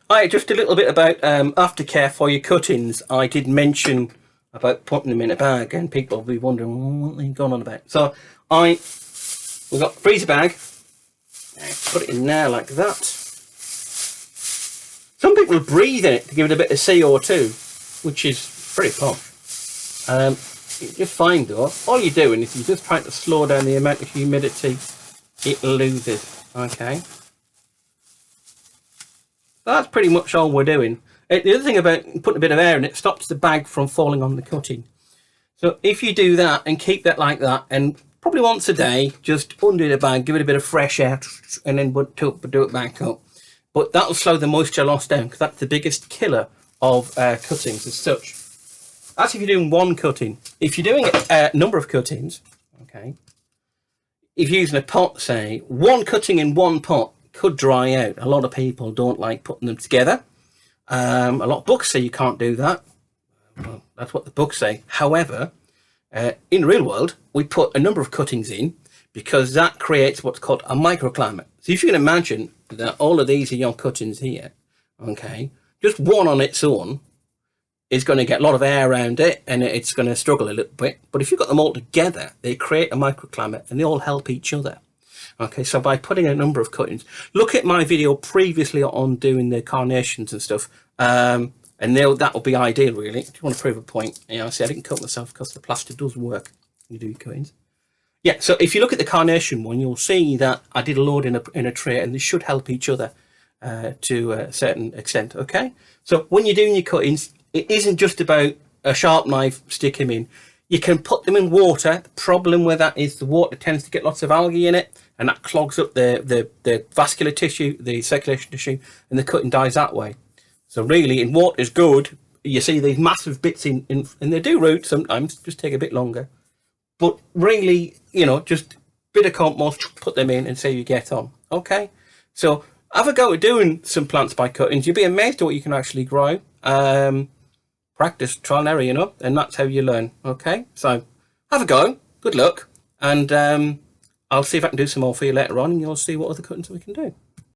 Alright, just a little bit about aftercare for your cuttings. I did mention about putting them in a bag, and people will be wondering what they've gone on about. So we've got a freezer bag. Put it in there like that. Some people breathe in it to give it a bit of CO2, which is pretty fun. You just find though, all you're doing is you're just trying to slow down the amount of humidity it loses. Okay. That's pretty much all we're doing. The other thing about putting a bit of air in it stops the bag from falling on the cutting. So if you do that and keep that like that, and probably once a day, just undo the bag, give it a bit of fresh air, and then do it back up. But that'll slow the moisture loss down, because that's the biggest killer of cuttings as such. That's if you're doing one cutting. If you're doing a number of cuttings, okay, if you're using a pot, say, one cutting in one pot could dry out. A lot of people don't like putting them together. A lot of books say you can't do that. Well, that's what the books say. However, in the real world, we put a number of cuttings in because that creates what's called a microclimate. So if you can imagine that all of these are your cuttings here, okay, just one on its own is going to get a lot of air around it and it's going to struggle a little bit. But if you've got them all together, they create a microclimate and they all help each other. Okay, so by putting a number of cuttings, look at my video previously on doing the carnations and stuff, and that will be ideal, really. If you want to prove a point, see, I didn't cut myself because the plaster does work when you do your cuttings. Yeah, so if you look at the carnation one, you'll see that I did a load in a tray, and they should help each other to a certain extent. Okay, so when you're doing your cuttings, it isn't just about a sharp knife, stick them in. You can put them in water. The problem with that is the water tends to get lots of algae in it, and that clogs up the vascular tissue, the circulation tissue, and the cutting dies that way. So really, in water is good. You see these massive bits in and they do root sometimes, just take a bit longer. But really, just a bit of compost, put them in and see how you get on. Okay? So have a go at doing some plants by cuttings. You'll be amazed at what you can actually grow. Practice, trial and error, and that's how you learn. Okay? So have a go. Good luck. And I'll see if I can do some more for you later on, and you'll see what other cuttings we can do.